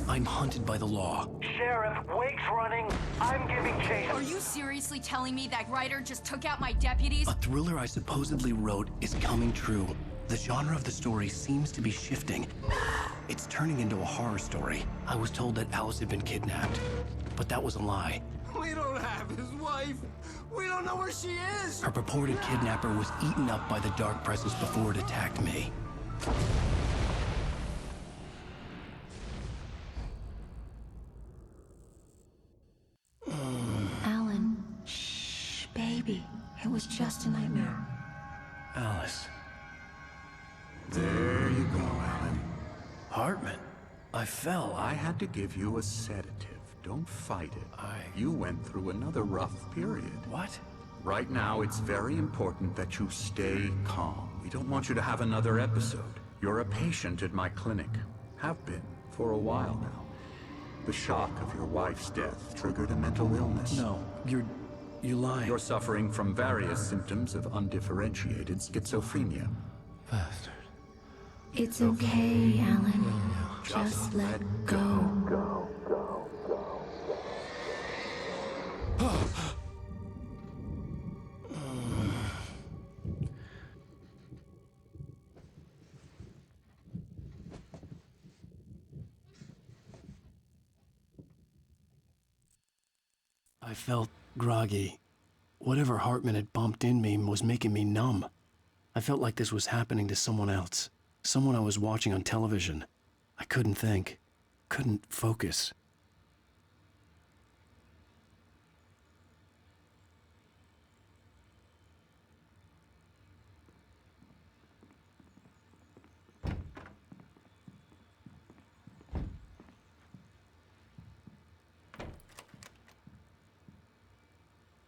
I'm hunted by the law. Sheriff, Wake's running. I'm giving chase. Are you seriously telling me that writer just took out my deputies? A thriller I supposedly wrote is coming true. The genre of the story seems to be shifting. It's turning into a horror story. I was told that Alice had been kidnapped, but that was a lie. We don't have his wife. We don't know where she is. Her purported kidnapper was eaten up by the dark presence before it attacked me. Alan, shh, baby. It was just a nightmare. Alice. There you go, Alan. Hartman. I fell. I had to give you a sedative. Don't fight it. You went through another rough period. What? Right now, it's very important that you stay calm. We don't want you to have another episode. You're a patient at my clinic. Have been for a while now. The shock of your wife's death triggered a mental illness. No, you're lying. You're suffering from various symptoms of undifferentiated schizophrenia. Bastard. It's okay, Alan. Just let go. I felt groggy. Whatever Hartman had bumped in me was making me numb. I felt like this was happening to someone else. Someone I was watching on television. I couldn't think. Couldn't focus.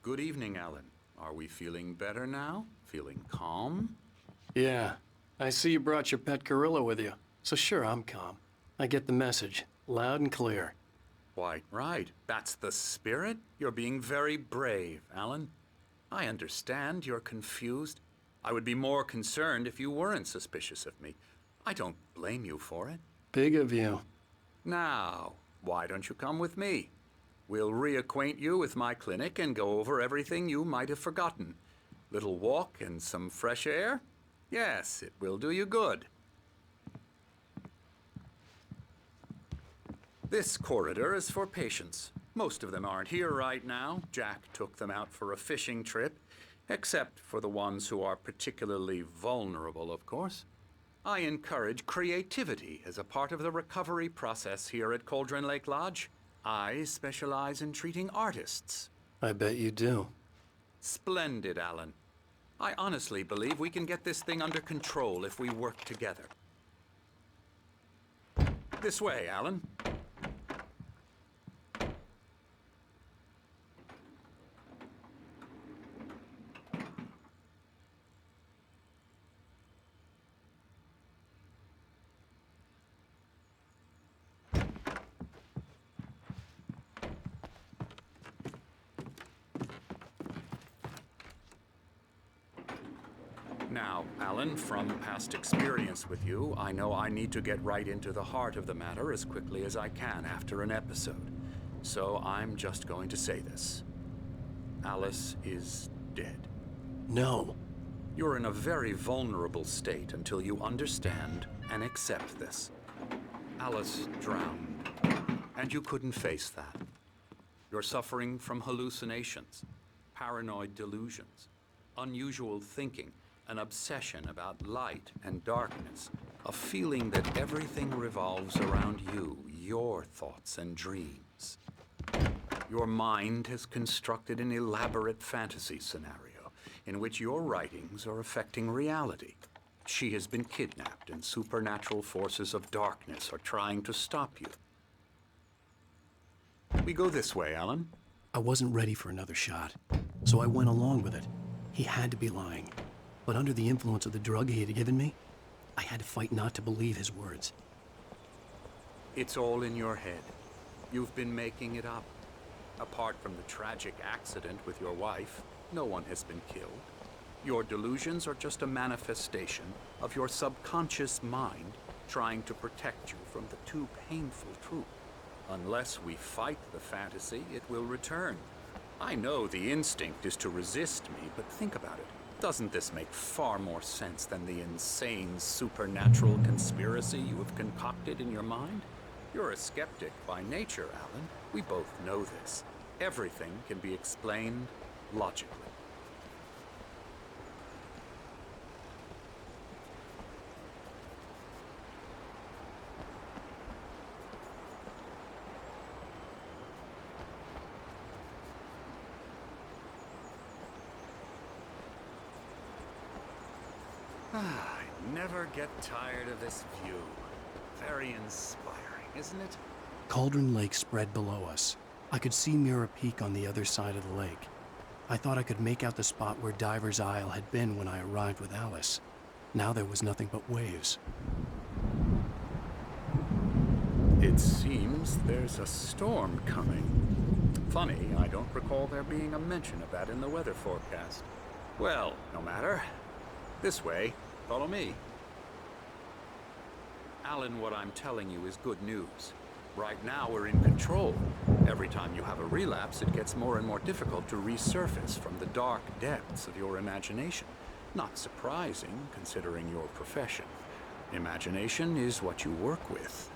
Good evening, Alan. Are we feeling better now? Feeling calm? Yeah. I see you brought your pet gorilla with you. So sure, I'm calm. I get the message. Loud and clear. Quite right. That's the spirit. You're being very brave, Alan. I understand you're confused. I would be more concerned if you weren't suspicious of me. I don't blame you for it. Big of you. Now, why don't you come with me? We'll reacquaint you with my clinic and go over everything you might have forgotten. Little walk and some fresh air? Yes, it will do you good. This corridor is for patients. Most of them aren't here right now. Jack took them out for a fishing trip, except for the ones who are particularly vulnerable, of course. I encourage creativity as a part of the recovery process here at Cauldron Lake Lodge. I specialize in treating artists. I bet you do. Splendid, Alan. I honestly believe we can get this thing under control if we work together. This way, Alan. Now, Alan, from past experience with you, I know I need to get right into the heart of the matter as quickly as I can after an episode. So I'm just going to say this. Alice is dead. No. You're in a very vulnerable state until you understand and accept this. Alice drowned, and you couldn't face that. You're suffering from hallucinations, paranoid delusions, unusual thinking, an obsession about light and darkness, a feeling that everything revolves around you, your thoughts and dreams. Your mind has constructed an elaborate fantasy scenario in which your writings are affecting reality. She has been kidnapped and supernatural forces of darkness are trying to stop you. We go this way, Alan. I wasn't ready for another shot, so I went along with it. He had to be lying. But under the influence of the drug he had given me, I had to fight not to believe his words. It's all in your head. You've been making it up. Apart from the tragic accident with your wife, no one has been killed. Your delusions are just a manifestation of your subconscious mind trying to protect you from the too painful truth. Unless we fight the fantasy, it will return. I know the instinct is to resist me, but think about it. Doesn't this make far more sense than the insane supernatural conspiracy you have concocted in your mind? You're a skeptic by nature, Alan. We both know this. Everything can be explained logically. I never get tired of this view. Very inspiring, isn't it? Cauldron Lake spread below us. I could see Mirror Peak on the other side of the lake. I thought I could make out the spot where Diver's Isle had been when I arrived with Alice. Now there was nothing but waves. It seems there's a storm coming. Funny, I don't recall there being a mention of that in the weather forecast. Well, no matter. This way. Follow me. Alan, what I'm telling you is good news. Right now, we're in control. Every time you have a relapse, it gets more and more difficult to resurface from the dark depths of your imagination. Not surprising, considering your profession. Imagination is what you work with.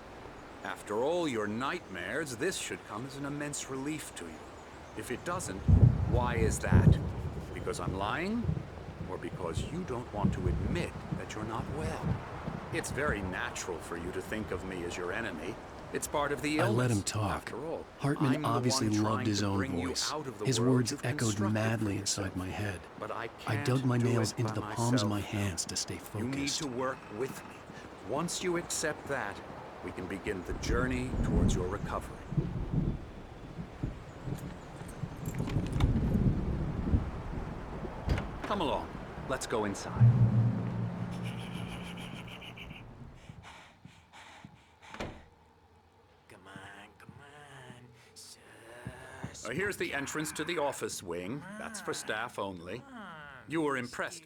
After all your nightmares, this should come as an immense relief to you. If it doesn't, why is that? Because I'm lying? Or because you don't want to admit that you're not well? It's very natural for you to think of me as your enemy. It's part of the illness. I let him talk. After all, Hartman I'm the obviously one loved trying his to own bring you voice. out of the His world words you've echoed constructed madly for inside yourself. my head. But I I can't dug my do nails it into by the palms of my myself. hands to stay You need focused. to work with me. Once you accept that, we can begin the journey towards your recovery. Come along. Let's go inside. Come on. Here's the entrance to the office wing. That's for staff only. You were impressed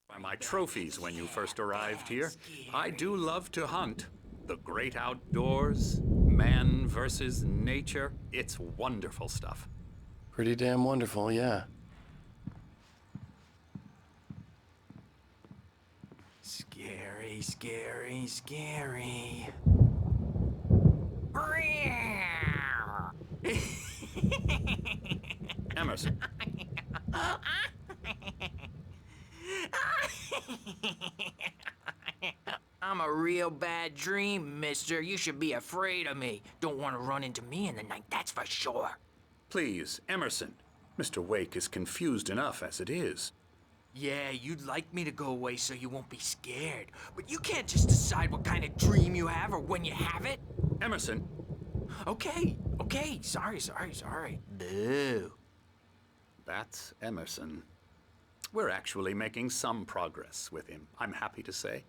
by my trophies when you first arrived here. I do love to hunt. The great outdoors, man versus nature. It's wonderful stuff. Pretty damn wonderful, yeah. Scary, scary, scary. Emerson, I'm a real bad dream, mister. You should be afraid of me. Don't want to run into me in the night, that's for sure. please, Emerson. Mr. Wake is confused enough as it is. Yeah, you'd like me to go away so you won't be scared. But you can't just decide what kind of dream you have or when you have it. Emerson, Okay, sorry. Boo. that's Emerson. We're actually making some progress with him, I'm happy to say.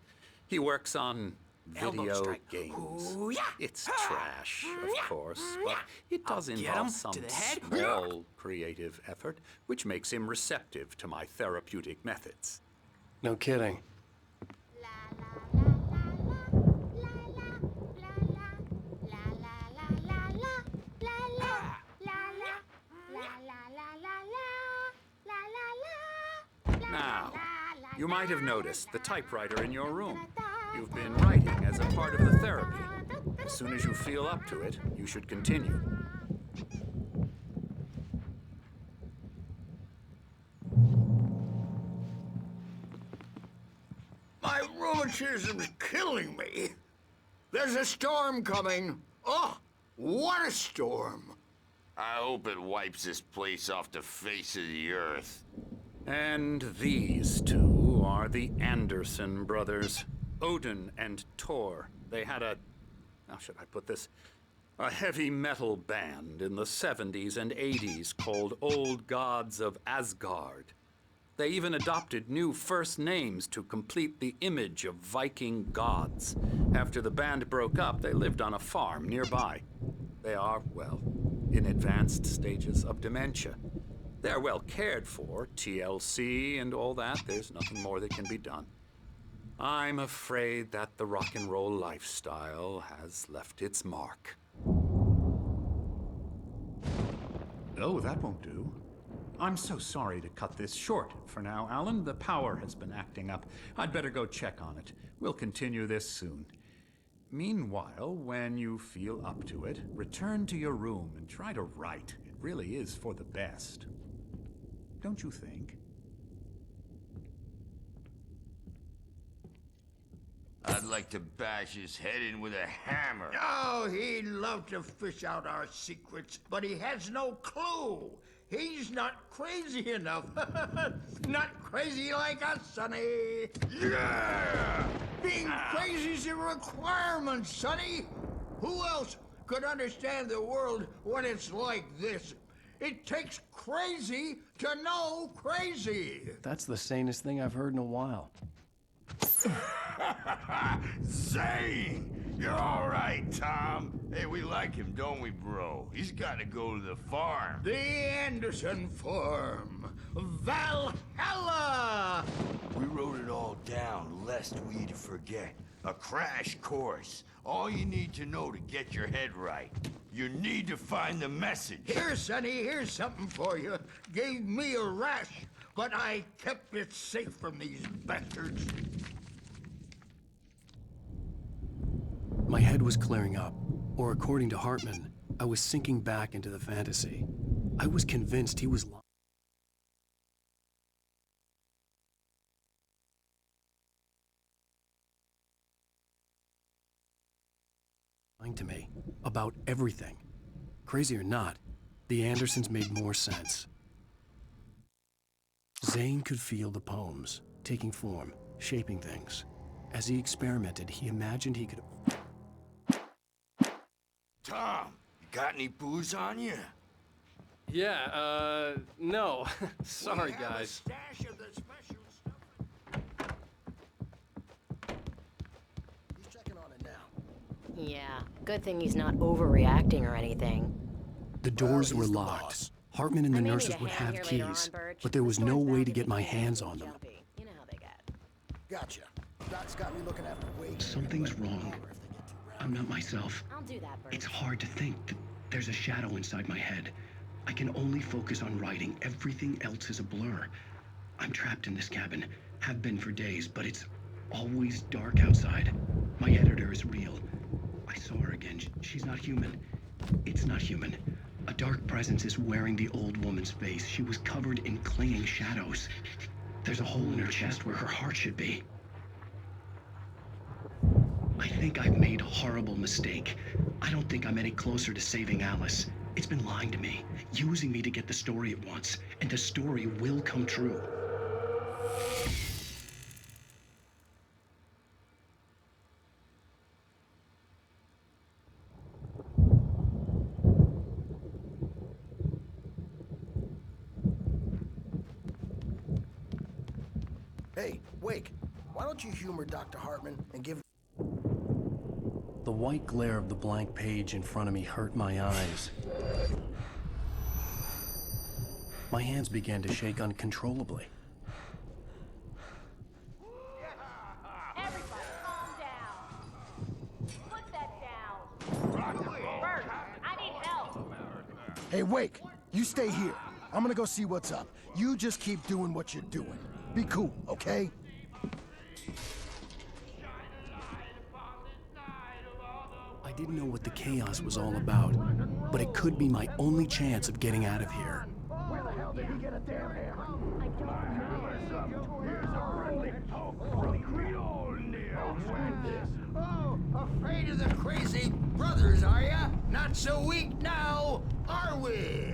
He works on Elbow video strike. games. Ooh, yeah. It's trash, of course, but it does I'll get involve him some to the head. small creative effort, which makes him receptive to my therapeutic methods. No kidding. Now, you might have noticed the typewriter in your room. You've been writing as a part of the therapy. As soon as you feel up to it, you should continue. My rheumatism's killing me. There's a storm coming. Oh, what a storm. I hope it wipes this place off the face of the earth. And these two are the Anderson brothers, Odin and Tor. They had how should I put this? A heavy metal band in the 70s and 80s called Old Gods of Asgard. They even adopted new first names to complete the image of Viking gods. After the band broke up, they lived on a farm nearby. They are, well, in advanced stages of dementia. They're well cared for, TLC and all that. There's nothing more that can be done. I'm afraid that the rock and roll lifestyle has left its mark. Oh, that won't do. I'm so sorry to cut this short for now, Alan. The power has been acting up. I'd better go check on it. We'll continue this soon. Meanwhile, when you feel up to it, return to your room and try to write. It really is for the best. Don't you think? I'd like to bash his head in with a hammer. Oh, he'd love to fish out our secrets, but he has no clue. He's not crazy enough. Not crazy like us, Sonny. Yeah! Being crazy's a requirement, Sonny. Who else could understand the world when it's like this? It takes crazy to know crazy. That's the sanest thing I've heard in a while. Zane! You're all right, Tom. Hey, we like him, don't we, bro? He's got to go to the farm. The Anderson Farm. Valhalla! We wrote it all down, lest we forget. A crash course. All you need to know to get your head right. You need to find the message. Here, Sonny, here's something for you. Gave me a rash, but I kept it safe from these bastards. My head was clearing up, or according to Hartman, I was sinking back into the fantasy. I was convinced he was lying to me about everything. Crazy or not, the Andersons made more sense. Zane could feel the poems, taking form, shaping things. As he experimented, he imagined he could... Tom, you got any booze on you? Yeah, no. Sorry, We have a guys. stash of the special stuff. He's checking on it now. Yeah, good thing he's not overreacting or anything. The doors Well, were he's the locked. boss. Hartman and the I may need nurses a would hand have here later keys, on, Birch. but there was The no store's way bound to be get my crazy hands and on them. jumpy. You know how they get. Gotcha. Doc's got me looking after Wade. Something's wrong. If they get too I'm not myself. I'll do that, Birch. It's hard to think that there's a shadow inside my head. I can only focus on writing. Everything else is a blur. I'm trapped in this cabin. Have been for days, but it's always dark outside. My editor is real. I saw her again. She's not human. It's not human. A dark presence is wearing the old woman's face. She was covered in clinging shadows. There's a hole in her chest where her heart should be. I think I've made a horrible mistake. I don't think I'm any closer to saving Alice. It's been lying to me, using me to get the story it wants, and the story will come true. Hey, Wake, why don't you humor Dr. Hartman and give... The white glare of the blank page in front of me hurt my eyes. My hands began to shake uncontrollably. Everybody, calm down. Put that down. Bert, I need help. Hey, Wake, you stay here. I'm gonna go see what's up. You just keep doing what you're doing. Be cool, okay? I didn't know what the chaos was all about, but it could be my only chance of getting out of here. Where the hell did he get a damn hammer? Oh, afraid of the crazy brothers, are ya? Not so weak now, are we?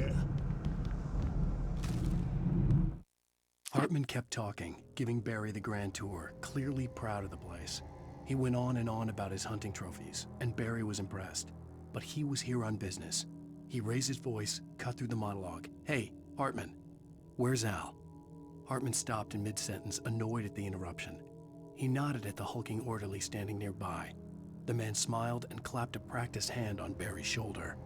Hartman kept talking, giving Barry the grand tour, clearly proud of the place. He went on and on about his hunting trophies, and Barry was impressed. But he was here on business. He raised his voice, cut through the monologue. Hey, Hartman, where's Al? Hartman stopped in mid-sentence, annoyed at the interruption. He nodded at the hulking orderly standing nearby. The man smiled and clapped a practiced hand on Barry's shoulder.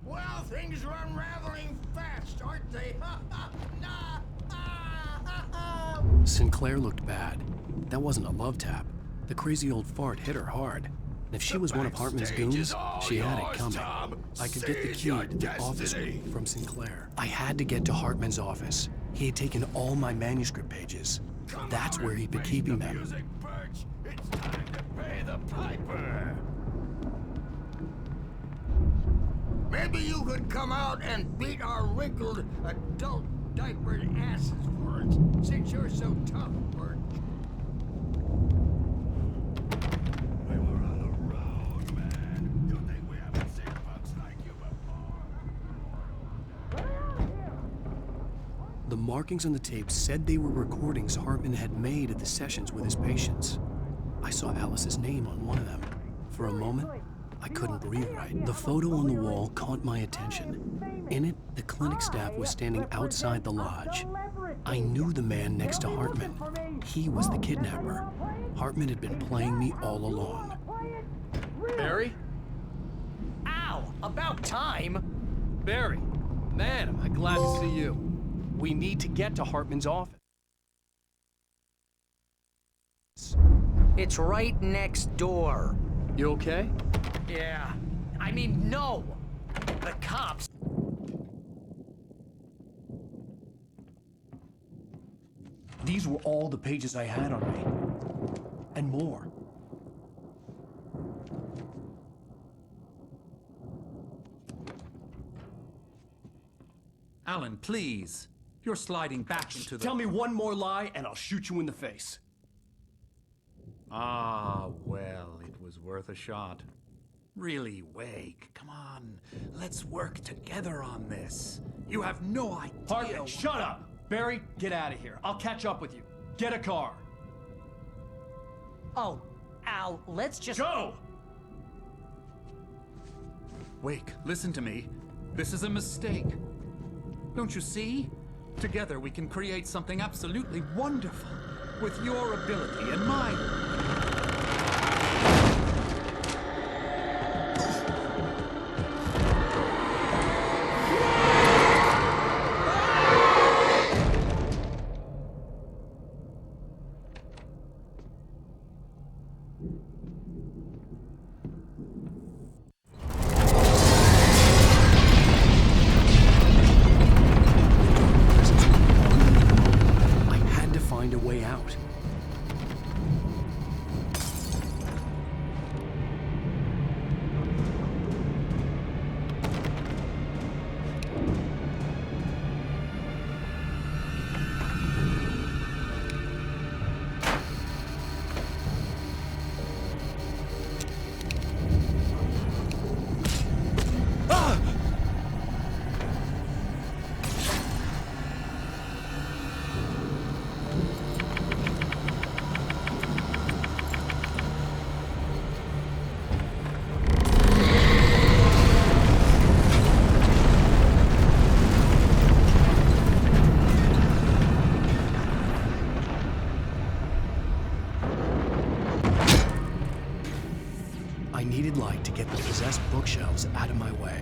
Well, things run Sinclair looked bad. That wasn't a love tap. The crazy old fart hit her hard. And if she was one of Hartman's goons, she had it coming. I could get the key to the office from Sinclair. I had to get to Hartman's office. He had taken all my manuscript pages. That's where he'd been keeping them. It's time to pay the piper. Maybe you could come out and beat our wrinkled adult diapered asses for us, since you're so tough, Bert. We were on the road, man. You think we haven't seen bugs like you before? The markings on the tape said they were recordings Hartman had made at the sessions with his patients. I saw Alice's name on one of them. For a moment, I couldn't breathe right. The photo on the wall caught my attention. In it, the clinic staff was standing outside the lodge. I knew the man next to Hartman. He was the kidnapper. Hartman had been playing me all along. Barry? Ow! About time! Barry, man, am I glad to see you. We need to get to Hartman's office. It's right next door. You okay? Yeah. I mean, no! The cops. These were all the pages I had on me. And more. Alan, please. You're sliding back into the... Tell me one more lie and I'll shoot you in the face. Ah, well, it was worth a shot. Really, Wake, come on. Let's work together on this. You have no idea... Hartman, shut up! Barry, get out of here. I'll catch up with you. Get a car. Oh, Al, let's just... Go! Wake, listen to me. This is a mistake. Don't you see? Together we can create something absolutely wonderful. With your ability and mine. I had to find a way out. I needed light to get the possessed bookshelves out of my way.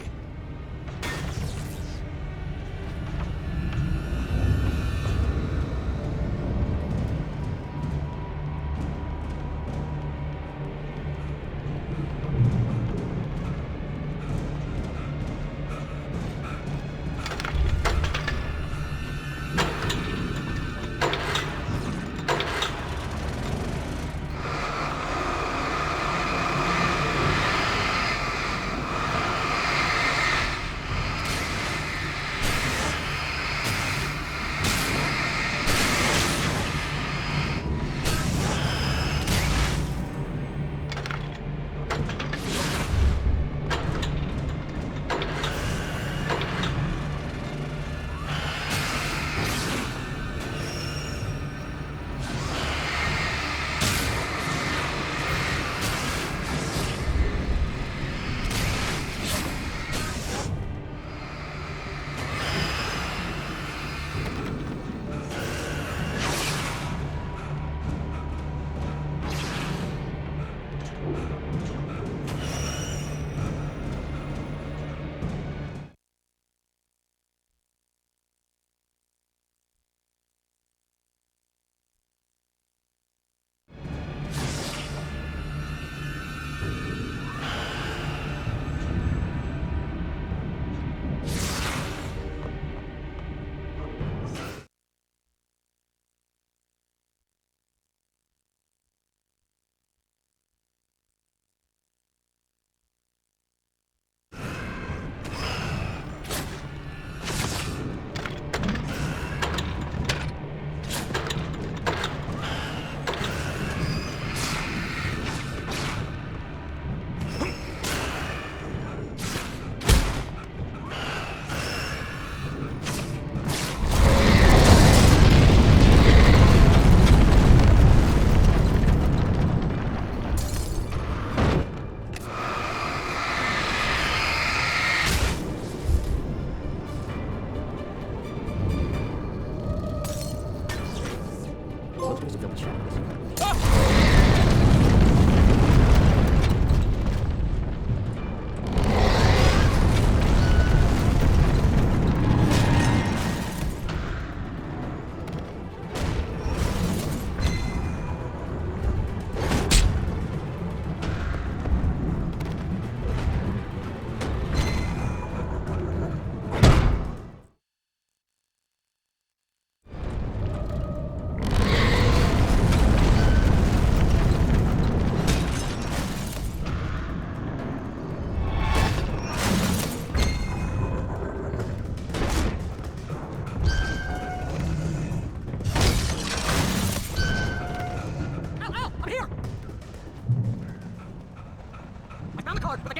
potholes filled with shadows.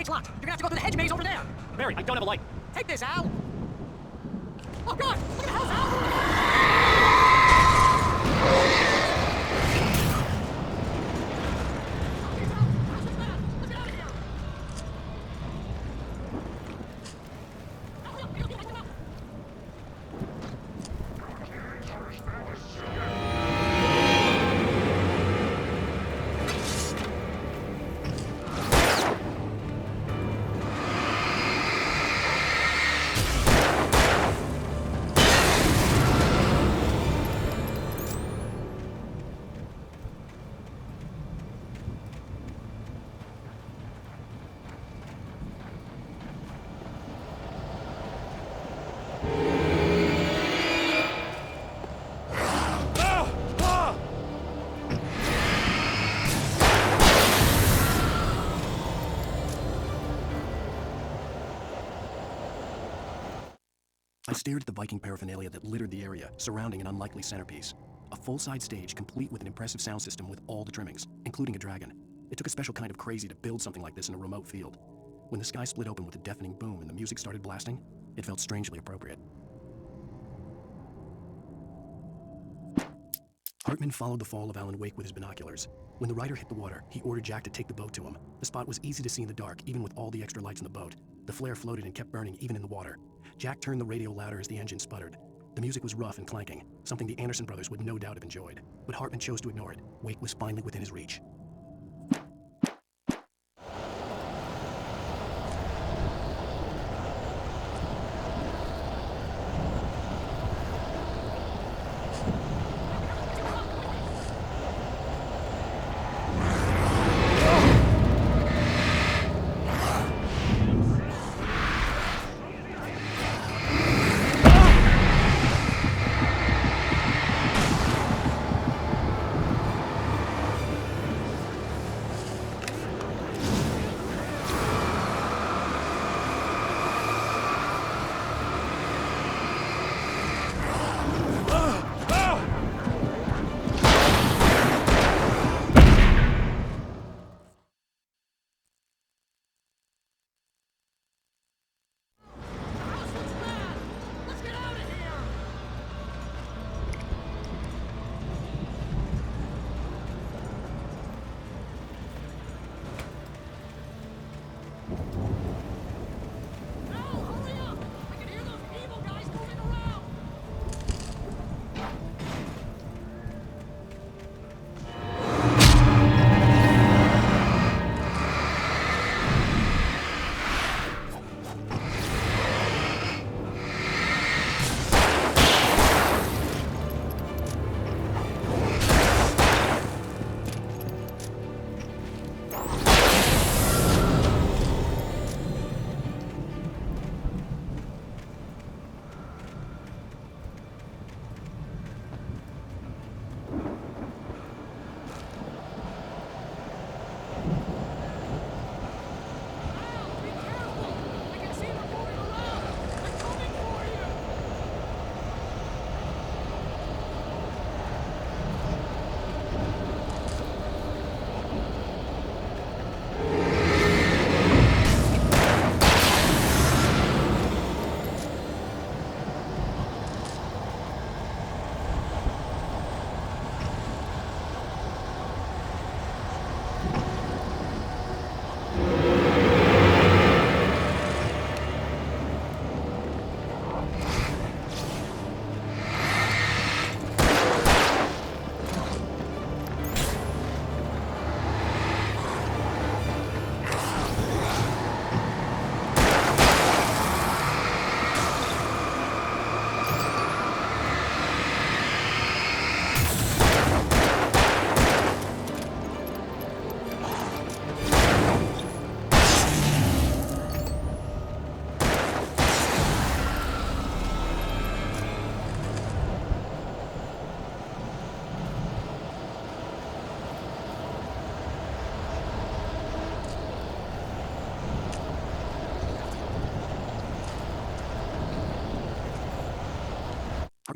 Locked. You're gonna have to go through the hedge maze over there. Barry, I don't have a light. Take this, Al. Oh, God! Look at the house, Al! I stared at the Viking paraphernalia that littered the area, surrounding an unlikely centerpiece. A full-size stage complete with an impressive sound system with all the trimmings, including a dragon. It took a special kind of crazy to build something like this in a remote field. When the sky split open with a deafening boom and the music started blasting, it felt strangely appropriate. Hartman followed the fall of Alan Wake with his binoculars. When the rider hit the water, he ordered Jack to take the boat to him. The spot was easy to see in the dark, even with all the extra lights in the boat. The flare floated and kept burning even in the water. Jack turned the radio louder as the engine sputtered. The music was rough and clanking, something the Anderson brothers would no doubt have enjoyed. But Hartman chose to ignore it. Wake was finally within his reach.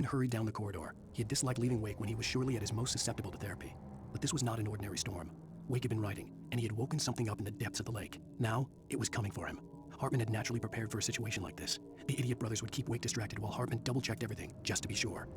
Hartman hurried down the corridor. He had disliked leaving Wake when he was surely at his most susceptible to therapy. But this was not an ordinary storm. Wake had been writing, and he had woken something up in the depths of the lake. Now, it was coming for him. Hartman had naturally prepared for a situation like this. The idiot brothers would keep Wake distracted while Hartman double-checked everything, just to be sure.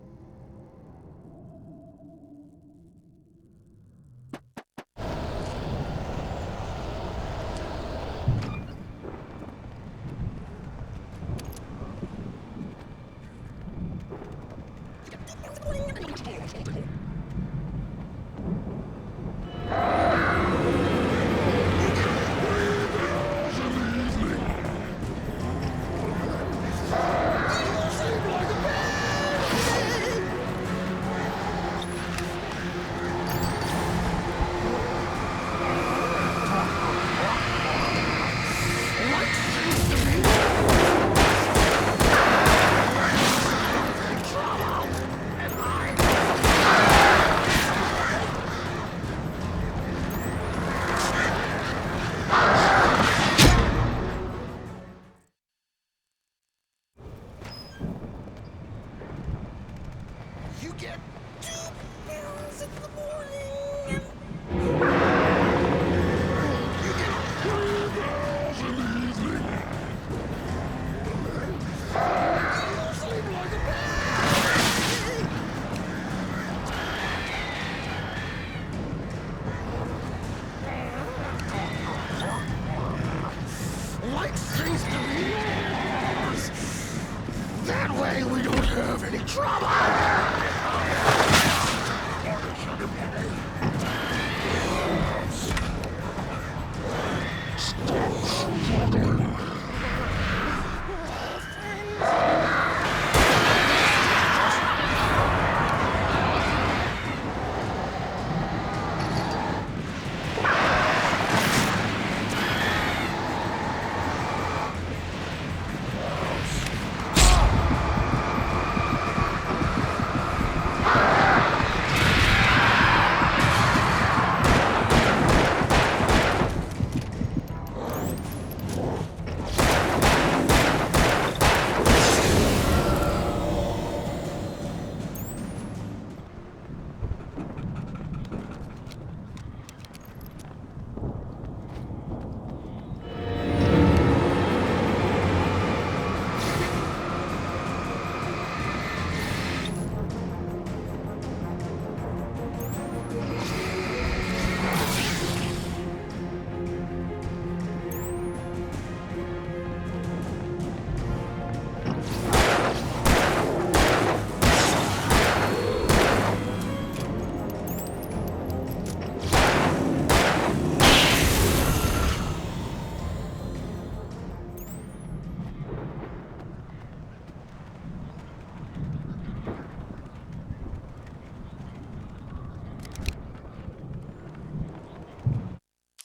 You get 2 pills in the morning. You get 3 pills in the evening. You sleep like a baby. Like things to be yours. That way we don't have any trouble.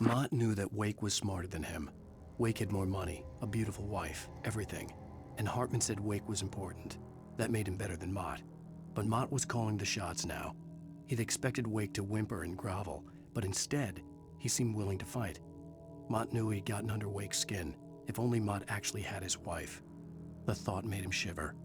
Mott knew that Wake was smarter than him. Wake had more money, a beautiful wife, everything. And Hartman said Wake was important. That made him better than Mott. But Mott was calling the shots now. He'd expected Wake to whimper and grovel, but instead, he seemed willing to fight. Mott knew he'd gotten under Wake's skin. If only Mott actually had his wife. The thought made him shiver.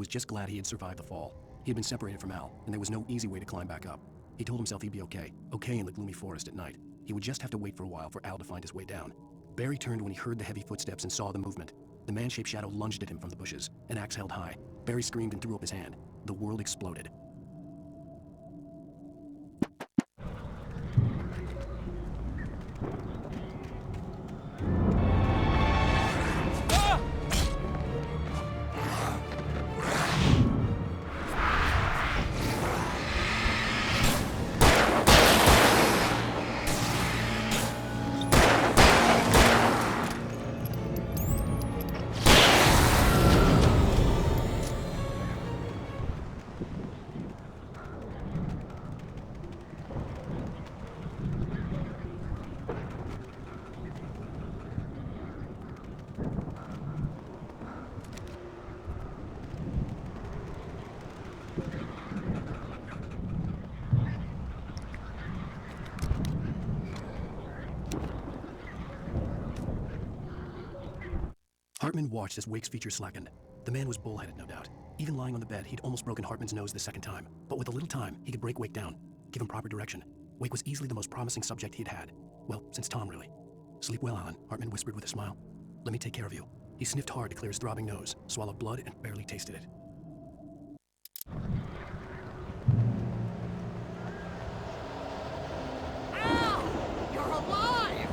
was just glad he had survived the fall. He had been separated from Al, and there was no easy way to climb back up. He told himself he'd be okay in the gloomy forest at night. He would just have to wait for a while for Al to find his way down. Barry turned when he heard the heavy footsteps and saw the movement. The man-shaped shadow lunged at him from the bushes, an axe held high. Barry screamed and threw up his hand. The world exploded. Hartman watched as Wake's features slackened. The man was bullheaded, no doubt. Even lying on the bed, he'd almost broken Hartman's nose the second time. But with a little time, he could break Wake down, give him proper direction. Wake was easily the most promising subject he'd had. Well, since Tom, really. Sleep well, Alan, Hartman whispered with a smile. Let me take care of you. He sniffed hard to clear his throbbing nose, swallowed blood, and barely tasted it. Al! You're alive!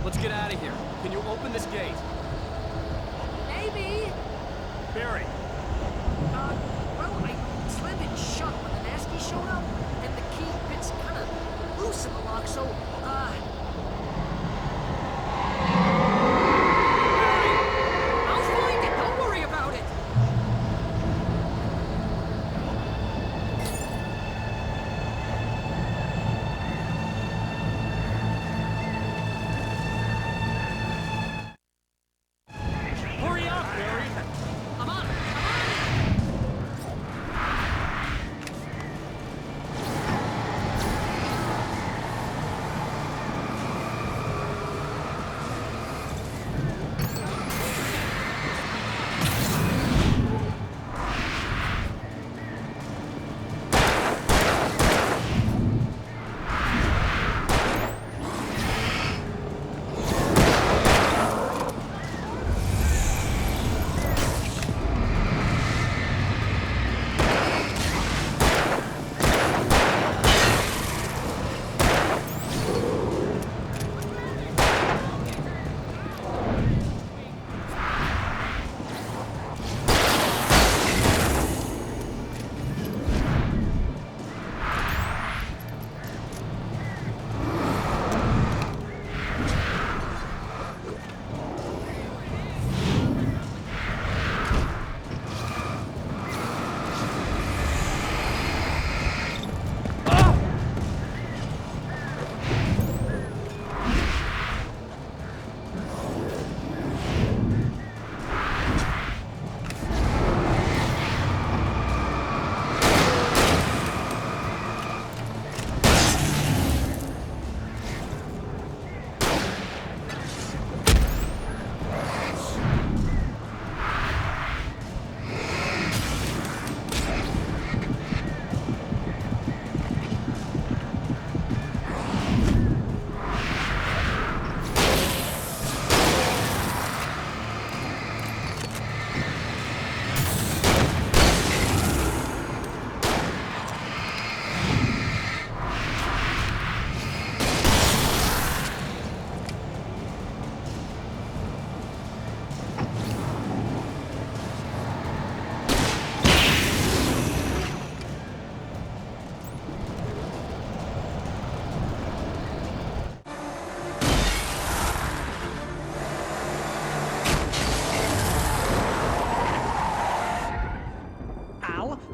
Let's get out of here. Can you open this gate? Maybe. Barry! Well, I slammed it shut when the Nasty showed up, and the key fits kind of loose in the lock, so, I'll find it, don't worry about it! Hurry up, Barry! I'm on it!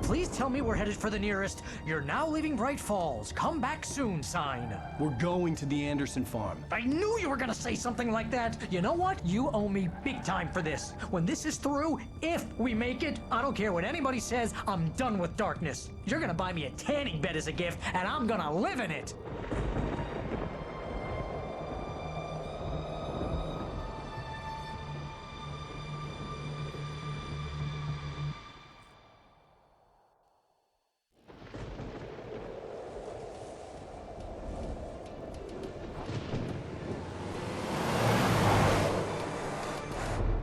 Please tell me we're headed for the nearest "You're now leaving Bright Falls. Come back soon" sign. We're going to the Anderson farm. I knew you were gonna say something like that. You know what? You owe me big time for this. When this is through, if we make it, I don't care what anybody says, I'm done with darkness. You're gonna buy me a tanning bed as a gift, and I'm gonna live in it.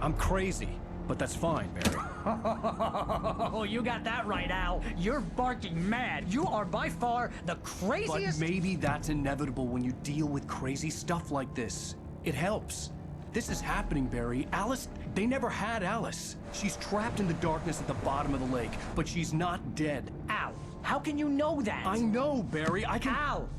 I'm crazy, but that's fine, Barry. Oh, you got that right, Al. You're barking mad. You are by far the craziest. But maybe that's inevitable when you deal with crazy stuff like this. It helps. This is happening, Barry. Alice, they never had Alice. She's trapped in the darkness at the bottom of the lake, but she's not dead. Al, how can you know that? I know, Barry. I can... Al,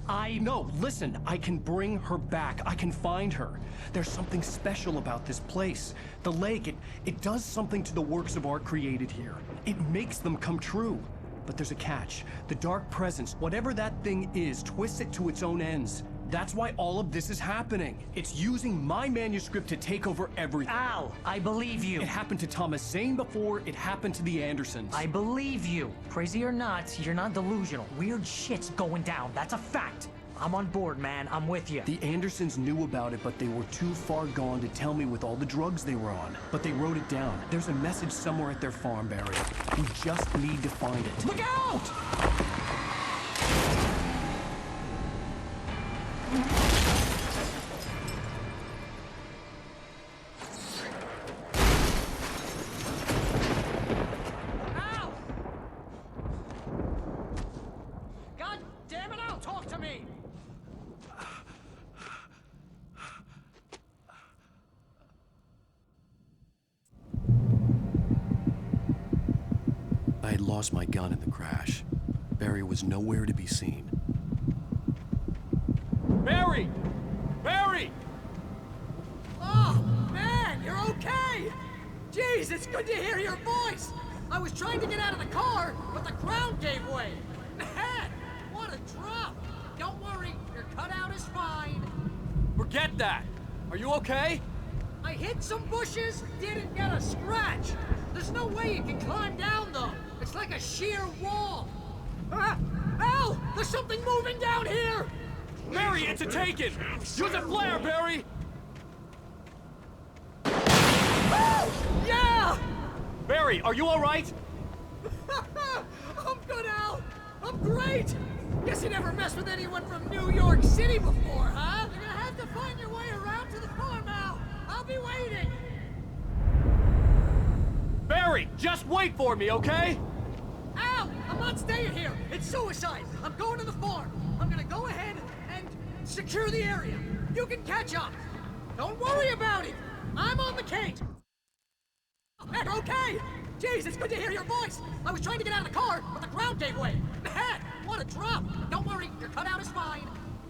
No, listen. I can bring her back. I can find her. There's something special about this place. The lake, it does something to the works of art created here. It makes them come true. But there's a catch. The dark presence, whatever that thing is, twists it to its own ends. That's why all of this is happening. It's using my manuscript to take over everything. Al, I believe you. It happened to Thomas Zane before, it happened to the Andersons. I believe you. Crazy or not, you're not delusional. Weird shit's going down. That's a fact. I'm on board, man. I'm with you. The Andersons knew about it, but they were too far gone to tell me with all the drugs they were on. But they wrote it down. There's a message somewhere at their farm, Barry. We just need to find it. Look out! Al! God damn it, Al, talk to me! I had lost my gun in the crash. Barry was nowhere to be seen. Barry! Barry! Oh, man, you're okay! Jeez, it's good to hear your voice! I was trying to get out of the car, but the ground gave way. Man, what a drop! Don't worry, your cutout is fine. Forget that! Are you okay? I hit some bushes, didn't get a scratch. There's no way you can climb down, though. It's like a sheer wall. Ah! Al! There's something moving down here! Barry, it's a taken! Use a flare, Barry! Oh! Yeah! Barry, are you alright? I'm good, Al. I'm great. Guess you never messed with anyone from New York City before, huh? You're gonna have to find your way around to the farm, Al. I'll be waiting. Barry, just wait for me, okay? Al, I'm not staying here. It's suicide. I'm going to the farm. I'm gonna go ahead and secure the area. You can catch up. Don't worry about it. I'm on the case. Okay. Jeez, it's good to hear your voice. I was trying to get out of the car, but the ground gave way. Man, what a drop. Don't worry, your cutout is fine.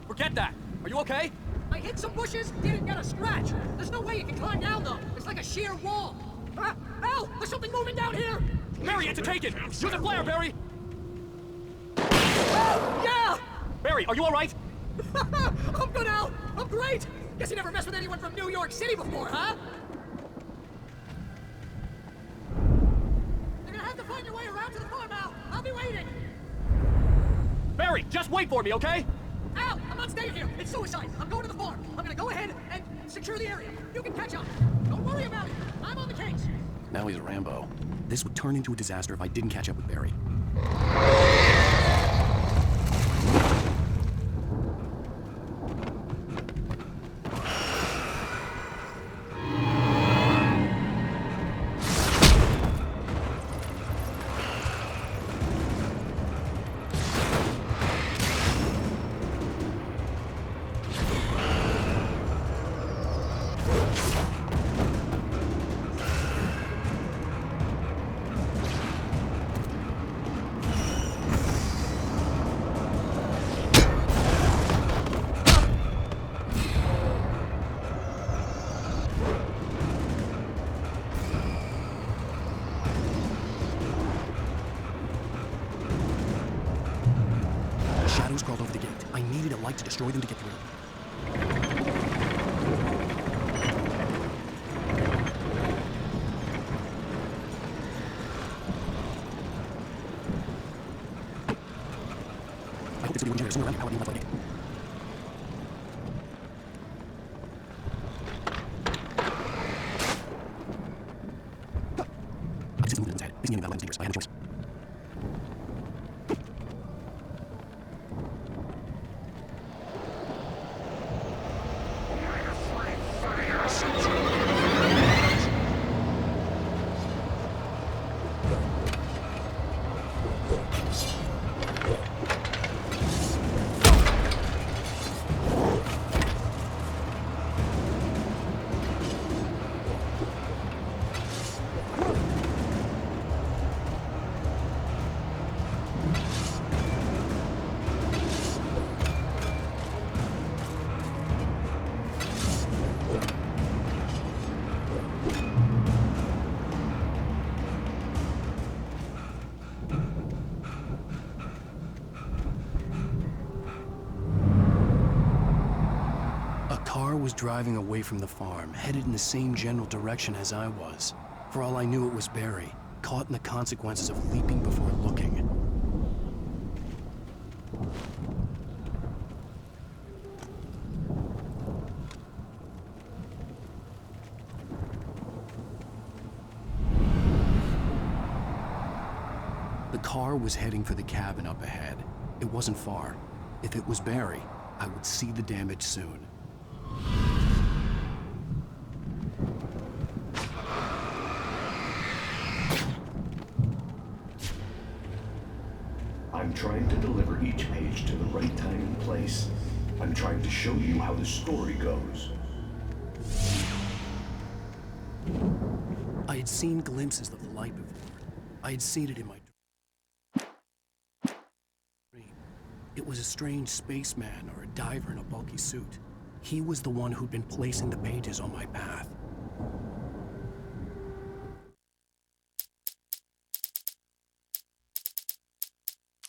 Forget that. Are you okay? I hit some bushes, didn't get a scratch. There's no way you can climb down, though. It's like a sheer wall. Al, there's something moving down here. Barry, it's a taken! Use a flare, Barry! Oh, yeah! Barry, are you alright? I'm good, Al. I'm great. Guess you never messed with anyone from New York City before, huh? You're gonna have to find your way around to the farm, Al. I'll be waiting. Barry, just wait for me, okay? Al, I'm not staying here. It's suicide. I'm going to the farm. I'm gonna go ahead and secure the area. You can catch up. Don't worry about it. I'm on the case. Now he's Rambo. This would turn into a disaster if I didn't catch up with Barry. Shadows crawled over the gate. I needed a light to destroy them to get through. I hope there's a video engineer somewhere around here powering left leg. I just moved in his head. This needing that lens dangerous. I had no choice. car was driving away from the farm, headed in the same general direction as I was. For all I knew, it was Barry, caught in the consequences of leaping before looking. The car was heading for the cabin up ahead. It wasn't far. If it was Barry, I would see the damage soon. I'm trying to deliver each page to the right time and place. I'm trying to show you how the story goes. I had seen glimpses of the light before. I had seen it in my dream. It was a strange spaceman or a diver in a bulky suit. He was the one who'd been placing the pages on my path.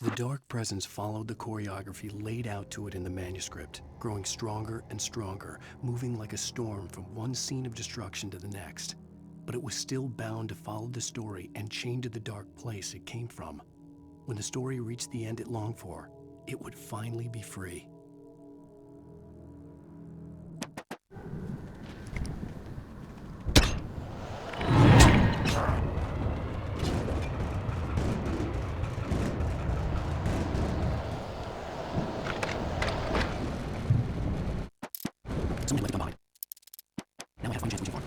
The dark presence followed the choreography laid out to it in the manuscript, growing stronger and stronger, moving like a storm from one scene of destruction to the next. But it was still bound to follow the story and chained to the dark place it came from. When the story reached the end it longed for, it would finally be free. Somebody left behind. Now I have fun chasing far.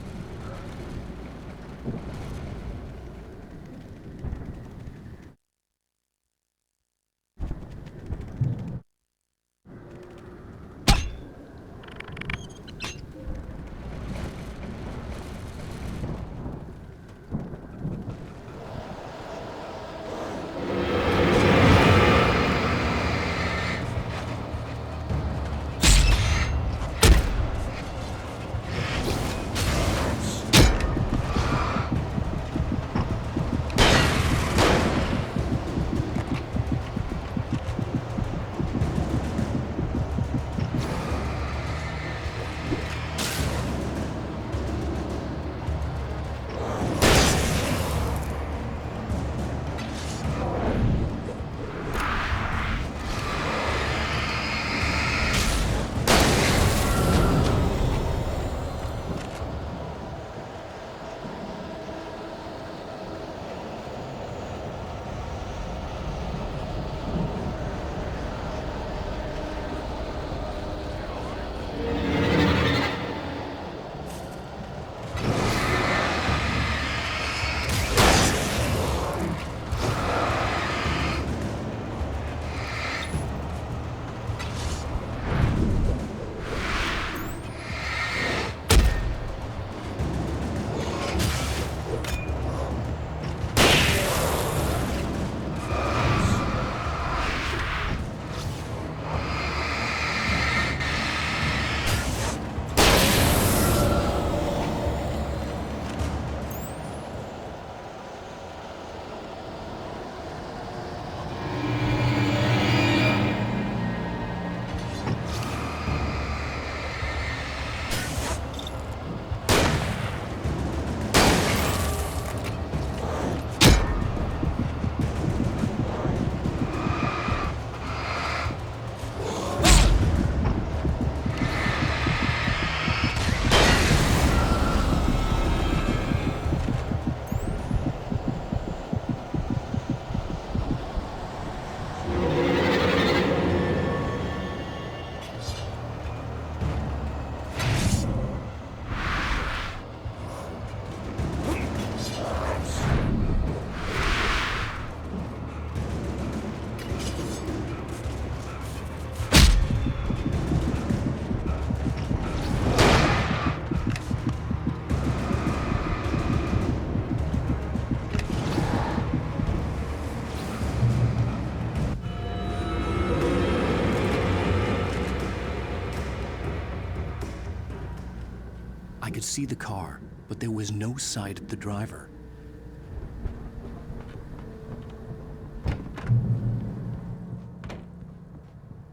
I could see the car, but there was no sight of the driver.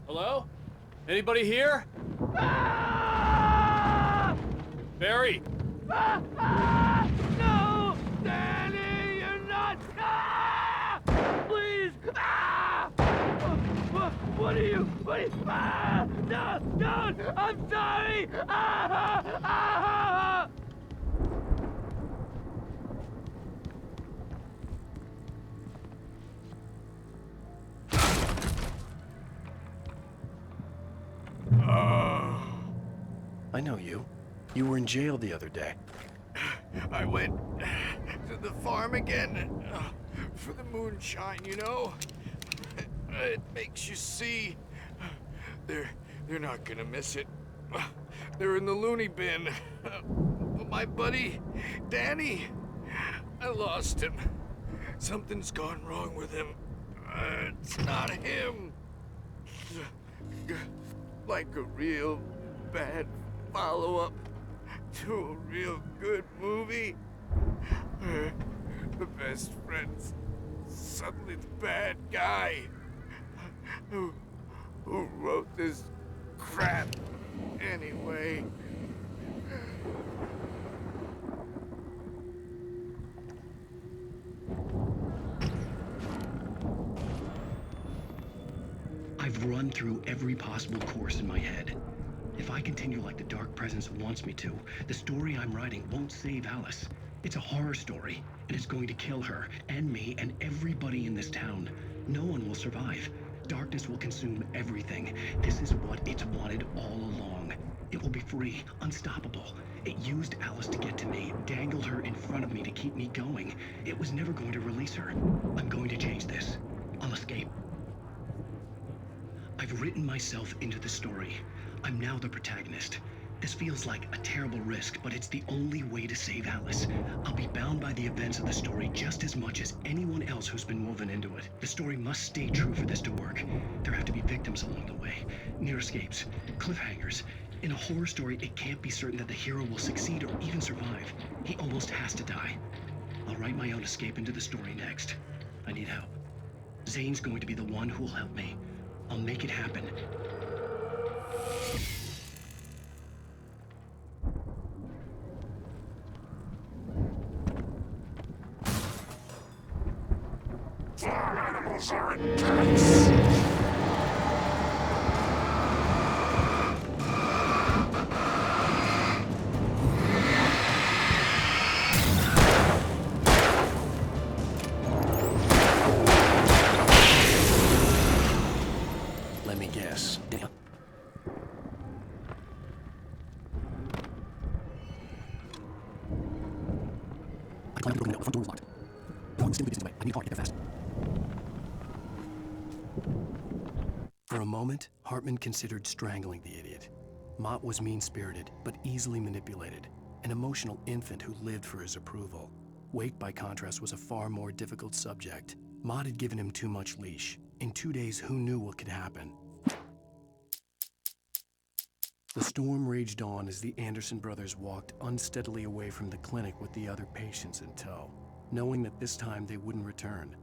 Hello? Anybody here? Barry! No! Danny, you're not! Please! What are you? No! Don't! I'm sorry! I know you. You were in jail the other day. I went to the farm again for the moonshine, you know? It makes you see. They're not gonna miss it. They're in the loony bin. But my buddy, Danny, I lost him. Something's gone wrong with him. It's not him. Like a real bad follow-up to a real good movie. The best friend's suddenly the bad guy. Who wrote this crap anyway? I've run through every possible course in my head. If I continue like the Dark Presence wants me to, the story I'm writing won't save Alice. It's a horror story, and it's going to kill her, and me, and everybody in this town. No one will survive. Darkness will consume everything. This is what it's wanted all along. It will be free, unstoppable. It used Alice to get to me, dangled her in front of me to keep me going. It was never going to release her. I'm going to change this. I'll escape. I've written myself into the story. I'm now the protagonist. This feels like a terrible risk, but it's the only way to save Alice. I'll be bound by the events of the story just as much as anyone else who's been woven into it. The story must stay true for this to work. There have to be victims along the way, near escapes, cliffhangers. In a horror story, it can't be certain that the hero will succeed or even survive. He almost has to die. I'll write my own escape into the story next. I need help. Zane's going to be the one who will help me. I'll make it happen. Farm animals are intense! Let me guess. Damn. I climbed the window. The front door was locked. No one still way. I need a car to get there fast. For a moment, Hartman considered strangling the idiot. Mott was mean-spirited, but easily manipulated. An emotional infant who lived for his approval. Wake, by contrast, was a far more difficult subject. Mott had given him too much leash. In 2 days, who knew what could happen? The storm raged on as the Anderson brothers walked unsteadily away from the clinic with the other patients in tow, knowing that this time they wouldn't return.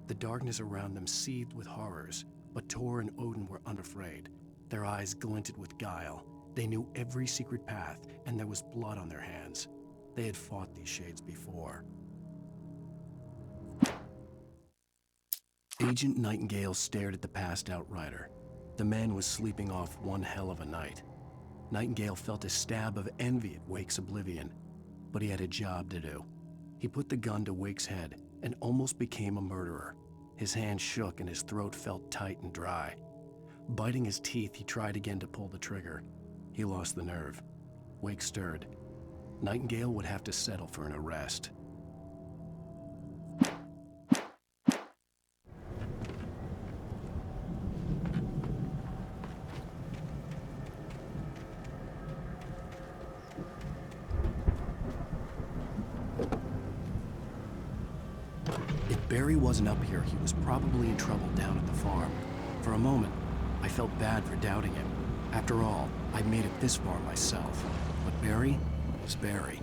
The darkness around them seethed with horrors, but Tor and Odin were unafraid. Their eyes glinted with guile. They knew every secret path, and there was blood on their hands. They had fought these shades before. Agent Nightingale stared at the passed-out rider. The man was sleeping off one hell of a night. Nightingale felt a stab of envy at Wake's oblivion, but he had a job to do. He put the gun to Wake's head and almost became a murderer. His hand shook and his throat felt tight and dry. Biting his teeth, he tried again to pull the trigger. He lost the nerve. Wake stirred. Nightingale would have to settle for an arrest. If Barry wasn't up here, he was probably in trouble down at the farm. For a moment, I felt bad for doubting him. After all, I'd made it this far myself. But Barry was Barry.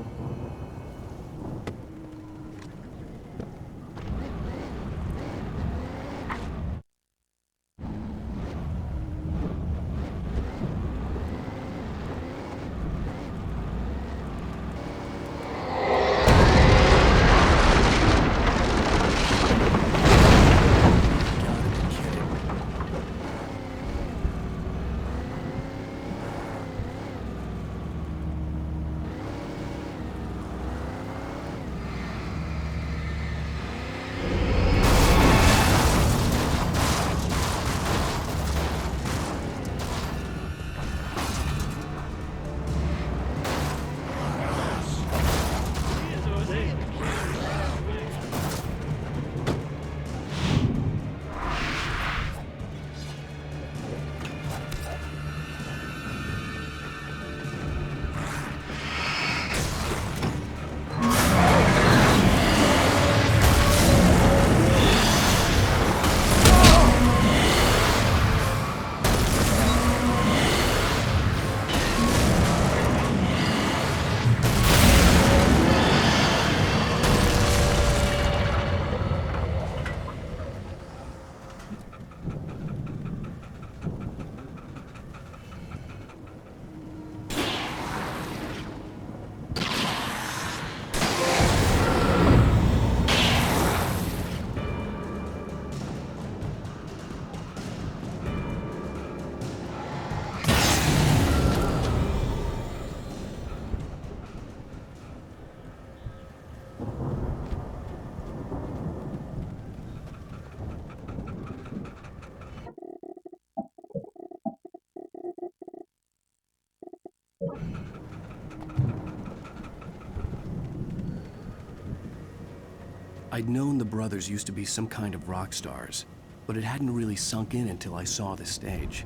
I'd known the brothers used to be some kind of rock stars, but it hadn't really sunk in until I saw the stage.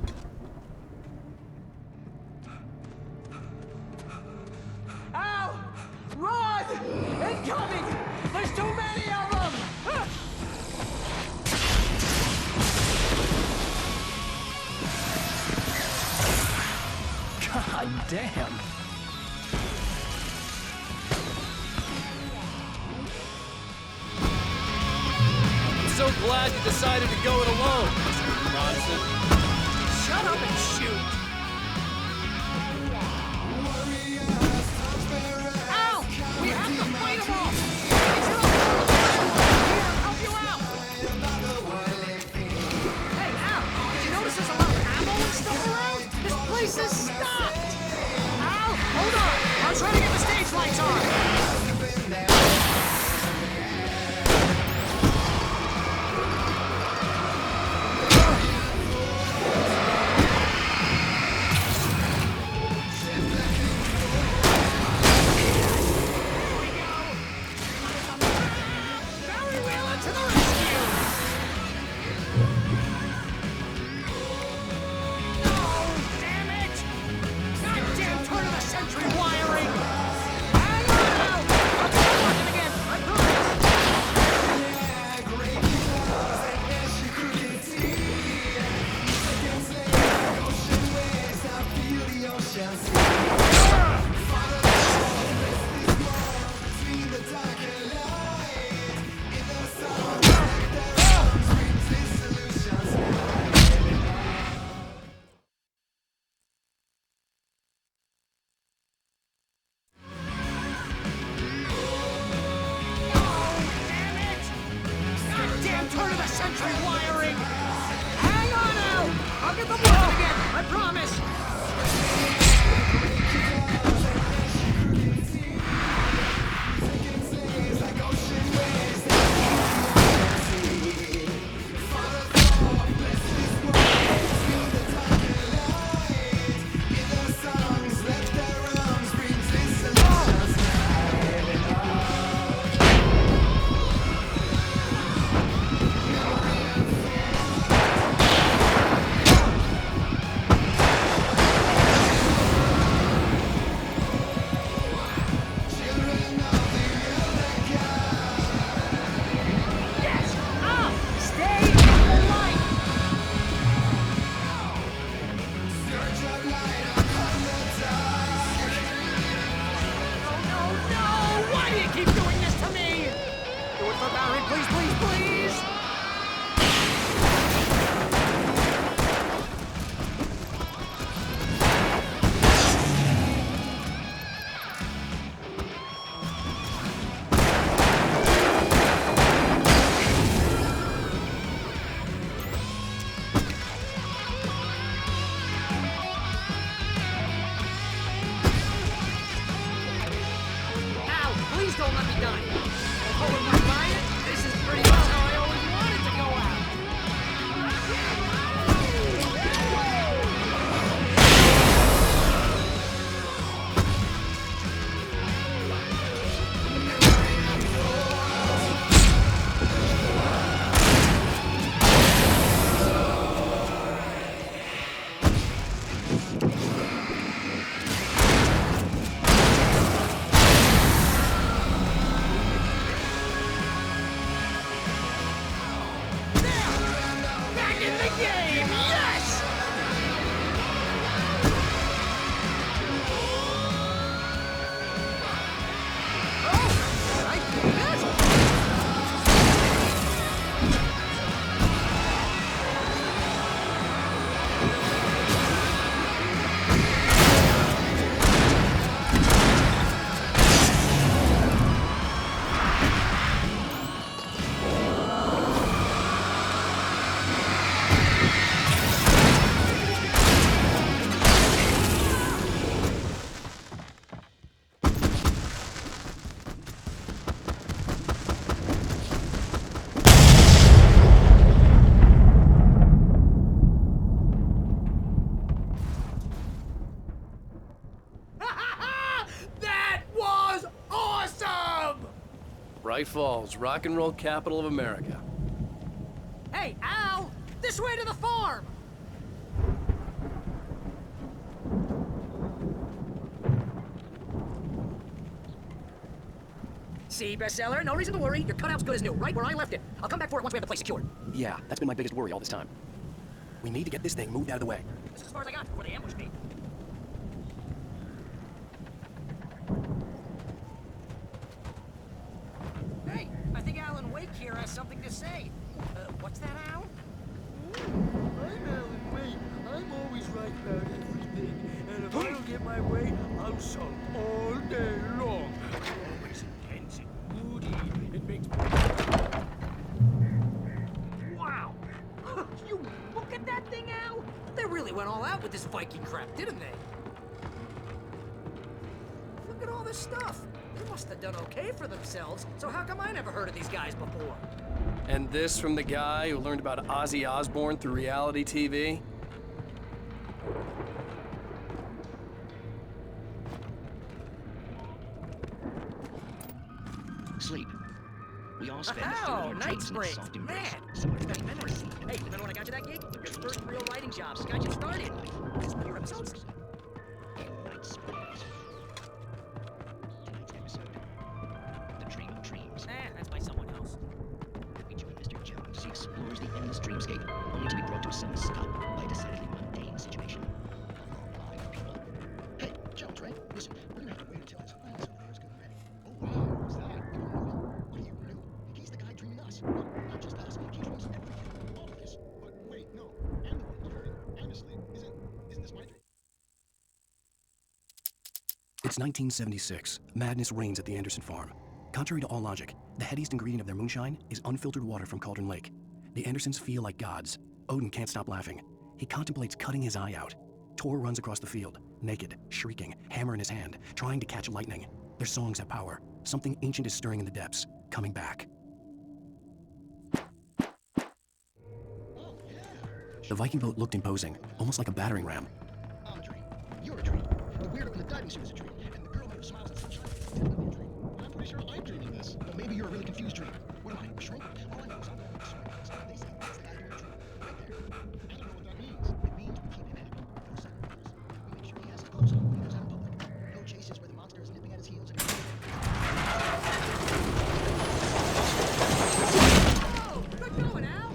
Al! Run! Incoming! There's too many of them! God damn. I'm so glad you decided to go it alone, Mr. Bronson. Shut up and shoot! Al! We have to fight them all! Here, help you out! Hey, Al! Did you notice there's a lot of ammo and stuff around? This place is stocked! Al! Hold on! I'll try to get the stage lights on! Barry Wheeler to the rescue! Oh, damn it! Goddamn turn of the century wiring! Hang on now! I'll start working again, I promise! Goddamn turn of the century wiring! Hang on now! I'll get them working again, I promise! Niagara Falls, rock and roll capital of America. Hey, Al! This way to the farm! See, bestseller? No reason to worry. Your cutout's good as new, right where I left it. I'll come back for it once we have the place secured. Yeah, that's been my biggest worry all this time. We need to get this thing moved out of the way. This is as far as I got before they ambushed me. Hey, I think Alan Wake here has something to say. What's that, Al? I'm Alan Wake. I'm always right about everything. And if I don't get my way, I'll sulk all day long. Always intense and moody. It makes me... Wow! You look at that thing, Al! They really went all out with this Viking crap, didn't they? Look at all this stuff. They must have done okay for themselves, so how come I never heard of these guys before? And this from the guy who learned about Ozzy Osbourne through reality TV? Sleep. We all spend Oh, 30 night drinks in a springs. soft embrace. Man, So it's got memories. Hey, remember when I got you that gig? Your first real writing job, so got you started. This is one of your episodes? Night springs. Tonight's episode. The Dream of Dreams. That's by someone else. We join Mr. Jones. He explores the endless dreamscape, only to be brought to a sudden stop by a decidedly mundane situation. Live people. Hey, Jones, right? Listen, we're gonna have to wait until his friends over there is getting ready. Oh, wow, who's that? You don't know him? What do you know? He's the guy dreaming us. No, not just us. He dreams everything. All of this. But wait, no. I'm the one who's dreaming. I'm asleep. Isn't this my dream? It's 1976. Madness reigns at the Anderson farm. Contrary to all logic, the headiest ingredient of their moonshine is unfiltered water from Cauldron Lake. The Andersons feel like gods. Odin can't stop laughing. He contemplates cutting his eye out. Tor runs across the field, naked, shrieking, hammer in his hand, trying to catch lightning. Their songs have power. Something ancient is stirring in the depths, coming back. The Viking boat looked imposing, almost like a battering ram. I'm a dream. You're a dream. The weirdo in the diving suit is a dream. And the girl who smiles at sunshine is definitely a dream. I'm pretty sure I'm dreaming this. But maybe you're a really confused dream. What am I, a shrink? All I know is I'm going to swim. That's what they say. That's the guy doing a dream. Right there. I don't know what that means. It means we keep him happy. No sudden murders. We make sure he has his clothes on when he goes out in public. No chases where the monster is nipping at his heels and... Oh, good going, Al!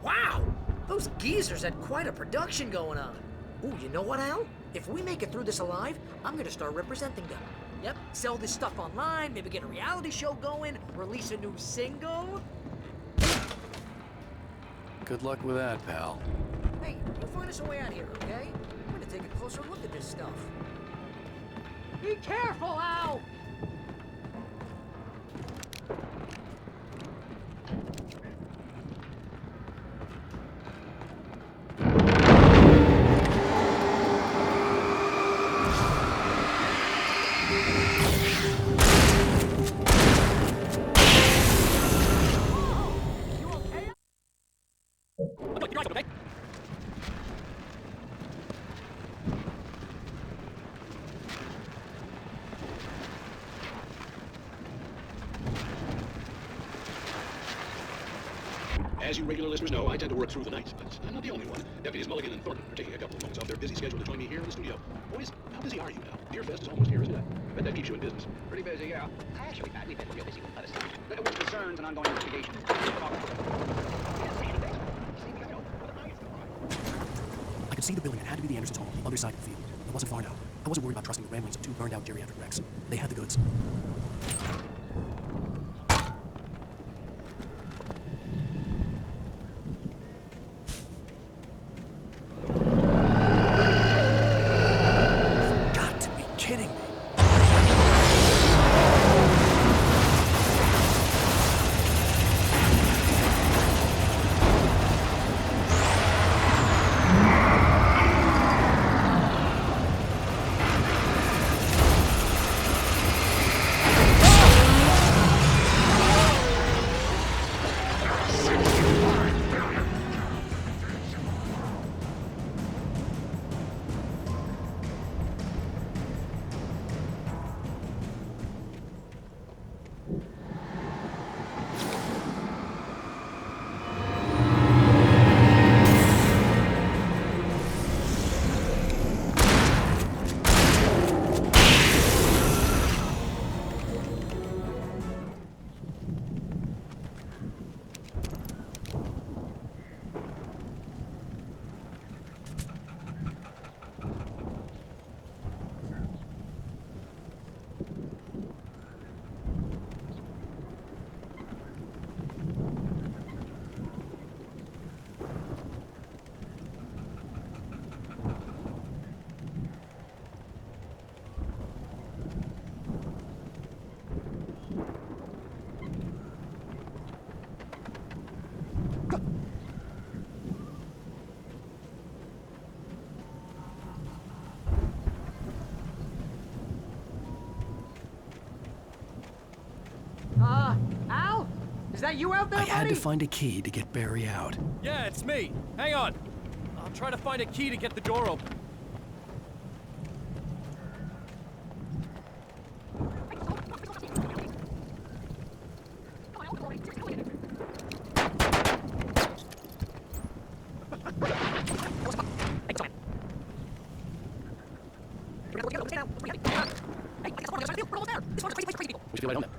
Wow! Those geezers had quite a production going on. Ooh, you know what, Al? If we make it through this alive, I'm gonna start representing them. Yep, sell this stuff online, maybe get a reality show going, release a new single. Good luck with that, pal. Hey, you'll find us a way out here, okay? I'm gonna take a closer look at this stuff. Be careful, Al! As you regular listeners know, I tend to work through the night, but I'm not the only one. Deputies Mulligan and Thornton are taking a couple of moments off their busy schedule to join me here in the studio. Boys, how busy are you now? Beer Fest is almost here, isn't it? I bet that keeps you in business. Pretty busy, yeah. Actually, Pat, we've been real busy with other stuff. With concerns and ongoing investigations. I could see the building. It had to be the Andersons' home on the other side of the field. It wasn't far now. I wasn't worried about trusting the ramblings of two burned-out geriatric wrecks. They had the goods. Got to be kidding me. Al? Is that you out there, I buddy? had to find a key to get Barry out. Yeah, it's me. Hang on. I'll try to find a key to get the door open. We should be right on that.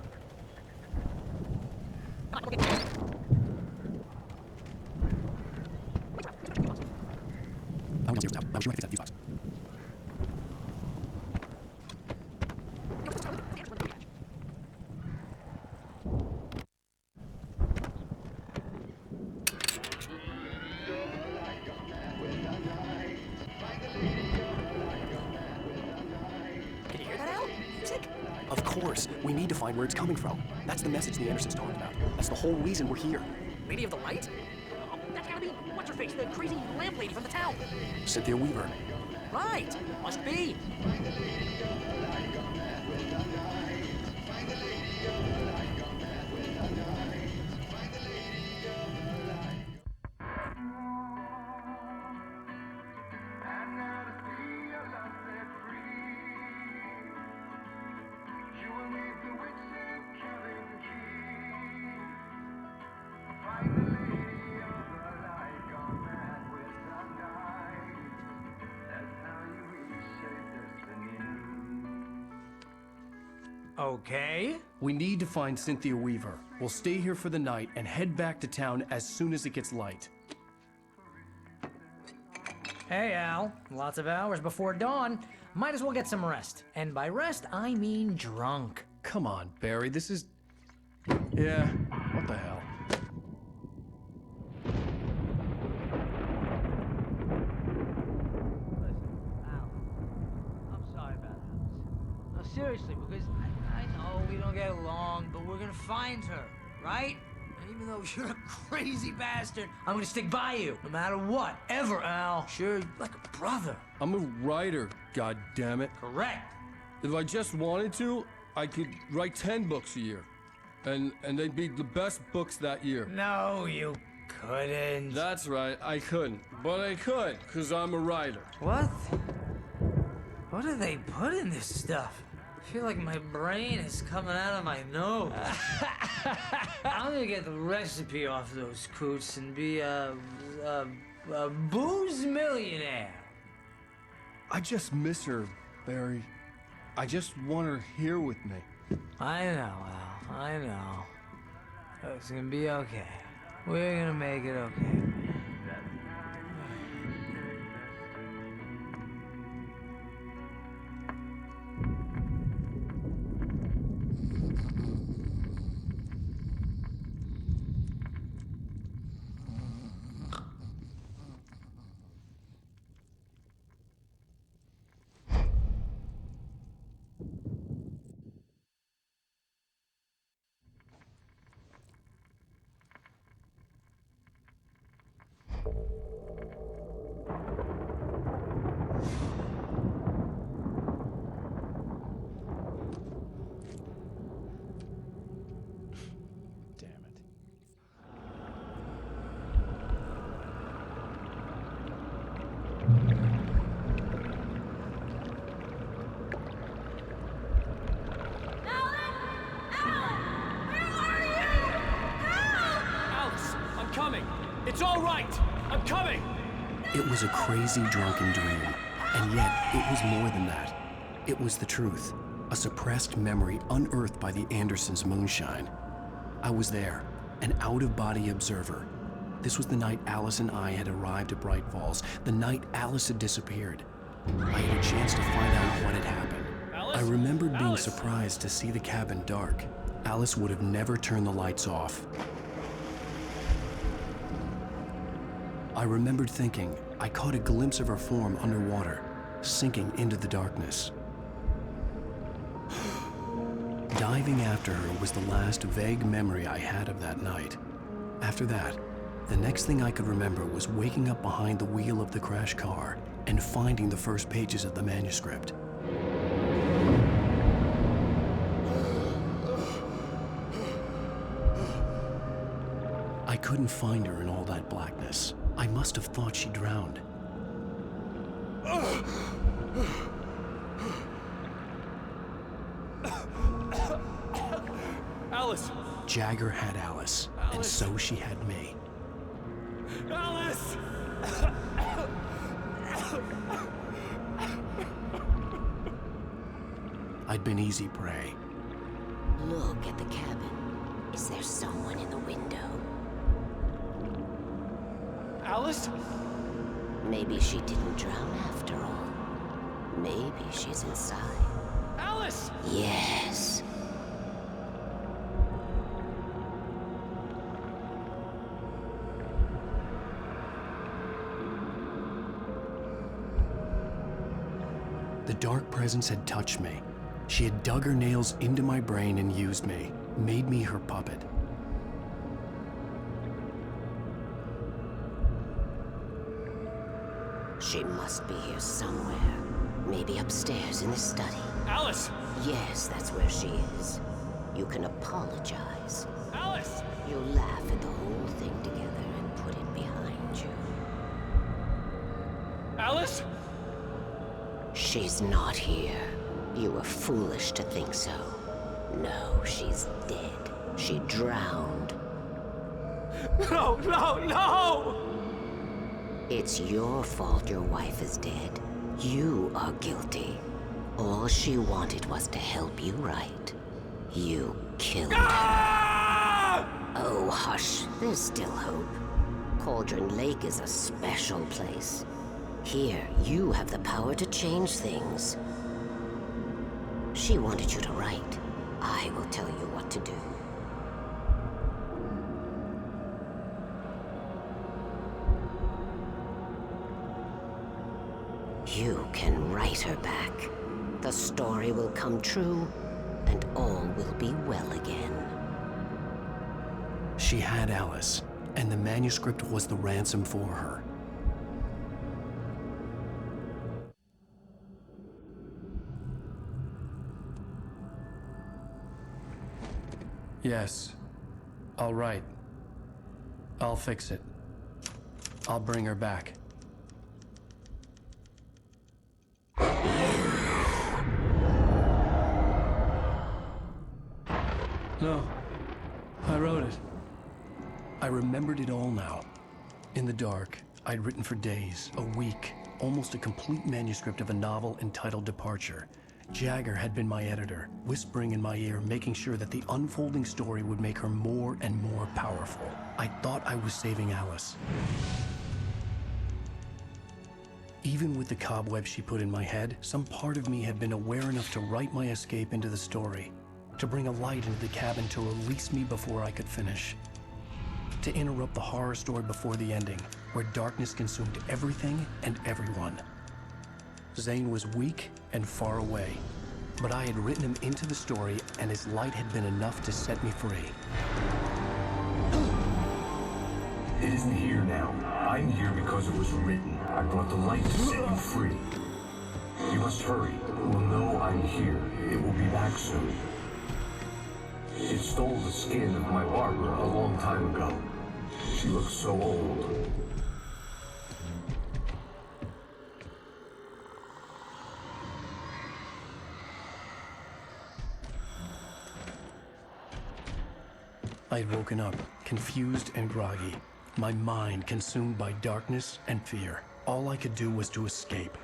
I'm downstairs now. I'm sure I fixed that fuse box. Can you hear that, Al? Music? Of course. We need to find where it's coming from. That's the message the Andersons talked about. That's the whole reason we're here. Lady of the Light? Oh, that's gotta be, what's her face, the crazy lamp lady from the town. Cynthia Weaver. Right, must be. Okay. We need to find Cynthia Weaver. We'll stay here for the night and head back to town as soon as it gets light. Hey, Al. Lots of hours before dawn. Might as well get some rest. And by rest, I mean drunk. Come on, Barry, this is... Yeah, what the hell? I'm sorry about that. No, seriously, because I know we don't get along, but we're gonna find her, right? And even though you're a crazy bastard, I'm gonna stick by you, no matter what, ever, Al. Sure, like a brother. I'm a writer, goddammit. Correct. If I just wanted to, I could write 10 books a year. And they'd be the best books that year. No, you couldn't. That's right, I couldn't. But I could, because I'm a writer. What? What do they put in this stuff? I feel like my brain is coming out of my nose. I'm gonna get the recipe off those coots and be a booze millionaire. I just miss her, Barry. I just want her here with me. I know, Al. I know. It's gonna be okay. We're gonna make it okay. It's all right! I'm coming! It was a crazy, drunken dream, and yet it was more than that. It was the truth, a suppressed memory unearthed by the Andersons' moonshine. I was there, an out-of-body observer. This was the night Alice and I had arrived at Bright Falls, the night Alice had disappeared. I had a chance to find out what had happened. Alice? I remembered being Alice? surprised to see the cabin dark. Alice would have never turned the lights off. I remembered thinking I caught a glimpse of her form underwater, sinking into the darkness. Diving after her was the last vague memory I had of that night. After that, the next thing I could remember was waking up behind the wheel of the crashed car and finding the first pages of the manuscript. I couldn't find her in all that blackness. I must have thought she drowned. Alice! Jagger had Alice, and so she had me. Alice! I'd been easy prey. Look at the cabin. Is there someone in the window? Alice? Maybe she didn't drown after all. Maybe she's inside. Alice! Yes. The dark presence had touched me. She had dug her nails into my brain and used me, made me her puppet. She must be here somewhere. Maybe upstairs in the study. Alice! Yes, that's where she is. You can apologize. Alice! You'll laugh at the whole thing together and put it behind you. Alice? She's not here. You were foolish to think so. No, she's dead. She drowned. No, no, no! It's your fault your wife is dead. You are guilty. All she wanted was to help you right. You killed her. Oh, hush. There's still hope. Cauldron Lake is a special place. Here, you have the power to change things. She wanted you to write. I will tell you what to do. You can write her back. The story will come true, and all will be well again. She had Alice, and the manuscript was the ransom for her. Yes. All right. I'll fix it. I'll bring her back. No. I wrote it. I remembered it all now. In the dark, I'd written for days, a week, almost a complete manuscript of a novel entitled Departure. Jagger had been my editor, whispering in my ear, making sure that the unfolding story would make her more and more powerful. I thought I was saving Alice. Even with the cobwebs she put in my head, some part of me had been aware enough to write my escape into the story, to bring a light into the cabin to release me before I could finish, to interrupt the horror story before the ending, where darkness consumed everything and everyone. Zane was weak and far away, but I had written him into the story, and his light had been enough to set me free. It isn't here now. I'm here because it was written. I brought the light to set you free. You must hurry. It will know I'm here. It will be back soon. It stole the skin of my Barbara a long time ago. She looks so old. I had woken up, confused and groggy, my mind consumed by darkness and fear. All I could do was to escape.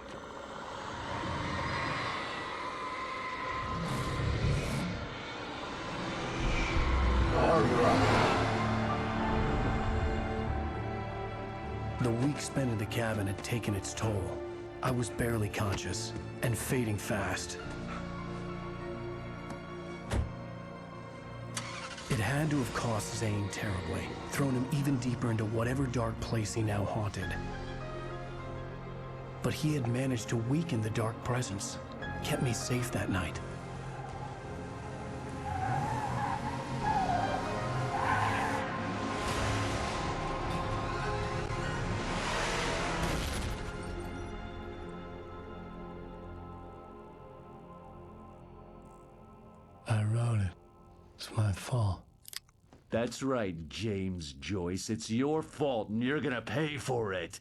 The week spent in the cabin had taken its toll. I was barely conscious, and fading fast. It had to have cost Zane terribly, thrown him even deeper into whatever dark place he now haunted. But he had managed to weaken the dark presence, kept me safe that night. I wrote it. It's my fault. That's right, James Joyce. It's your fault, and you're gonna pay for it.